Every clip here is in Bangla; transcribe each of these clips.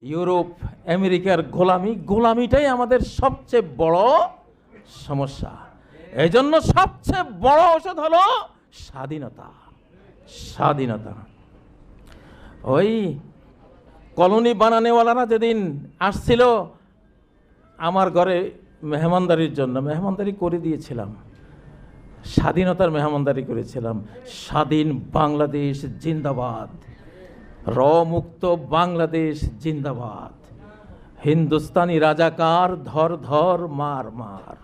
ইউরোপ আমেরিকার গোলামিটাই আমাদের সবচেয়ে বড় সমস্যা। এই জন্য সবচেয়ে বড় ঔষধ হলো স্বাধীনতা। স্বাধীনতা। ওই কলোনি বানানেওয়ালারা যেদিন আসছিল আমার ঘরে মেহমানদারির জন্য, মেহমানদারি করে দিয়েছিলাম, স্বাধীনতার মেহমানদারি করেছিলাম। স্বাধীন বাংলাদেশ জিন্দাবাদ, মুক্ত বাংলাদেশ জিন্দাবাদ, হিন্দুস্তানি রাজাকার ধর ধর মার মার।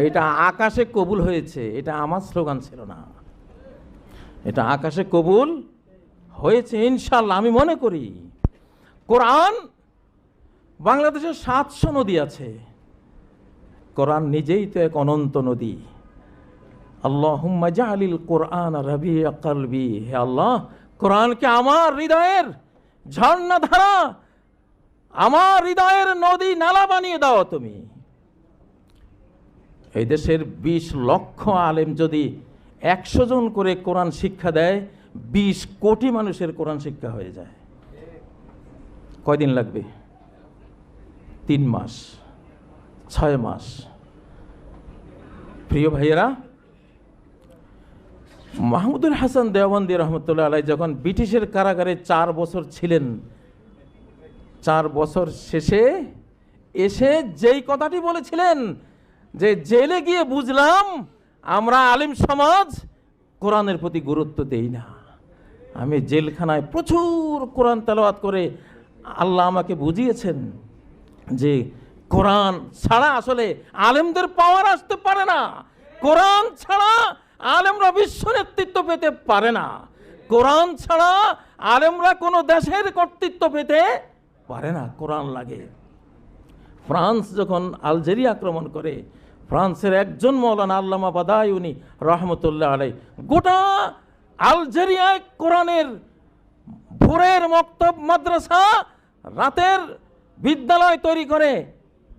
এটা আকাশে কবুল হয়েছে, এটা আমার স্লোগান ছিল না, এটা আকাশে কবুল হয়েছে ইনশাল্লাহ। আমি মনে করি কোরআন, বাংলাদেশে 700 নদী আছে, কোরআন নিজেই তো এক অনন্ত নদী। আল্লাহুম্মা জাআলিল কোরআন রাবিআ কলবি, হে আল্লাহ কোরআনকে আমার হৃদয়ের ঝর্ণা ধারা, আমার হৃদয়ের নদী নালা বানিয়ে দাও তুমি। এই দেশের 20 লক্ষ আলেম যদি 100 জন করে কোরআন শিক্ষা দেয়, 20 কোটি মানুষের কোরআন শিক্ষা হয়ে যায়। কয়দিন লাগবে? 3 মাস, 6 মাস। প্রিয় ভাইয়েরা, মাহমুদুল হাসান দেওবন্দি রহমতুল্লাহ আলাইহি যখন ব্রিটিশের কারাগারে 4 বছর ছিলেন, 4 বছর শেষে এসে যেই কথাটি বলেছিলেন যে জেলে গিয়ে বুঝলাম আমরা আলিম সমাজ কোরআনের প্রতি গুরুত্ব দেই না। আমি জেলখানায় প্রচুর কোরআন তেলাওয়াত করে আল্লাহ আমাকে বুঝিয়েছেন যে কোরআন ছাড়া আসলে আলেমদের পাওয়ার আসতে পারে না, কোরআন ছাড়া আলেমরা বিশ্ব নেতৃত্ব পেতে পারে না, কোরআন ছাড়া আলেমরা কোনো দেশের কর্তৃত্ব পেতে পারে না, কোরআন লাগে। ফ্রান্স যখন আলজেরিয়া আক্রমণ করে, ফ্রান্সের একজন মৌলানা আল্লামা বাদায়ুনি রহমতুল্লাহ আলাইহি গোটা আলজেরিয়ায় কোরআনের ভোরের মক্তব মাদ্রাসা, রাতের বিদ্যালয় তৈরি করে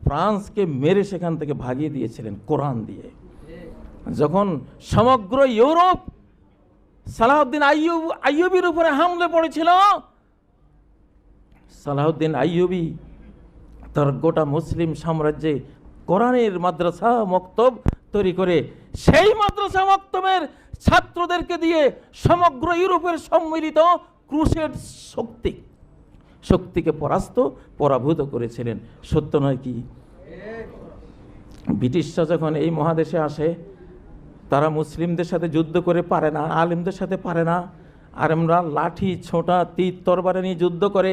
ফ্রান্সকে মেরে সেখান থেকে ভাগিয়ে দিয়েছিলেন কোরআন দিয়ে। যখন সমগ্র ইউরোপ সালাহউদ্দিন আইয়ুবীর উপরে হামলে পড়েছিল, সালাহউদ্দিন আইয়ুবী তার গোটা মুসলিম সাম্রাজ্যে কোরআনের মাদ্রাসা মক্তব তৈরি করে সেই মাদ্রাসা মক্তবের ছাত্রদেরকে দিয়ে সমগ্র ইউরোপের সম্মিলিত ক্রুসেড শক্তিকে পরাভূত করেছিলেন। সত্য নয় কি? ব্রিটিশরা যখন এই মহাদেশে আসে, তারা মুসলিমদের সাথে যুদ্ধ করে পারে না, আলেমদের সাথে পারে না, আর আমরা লাঠি ছোটা তীর তরবারি নিয়ে যুদ্ধ করে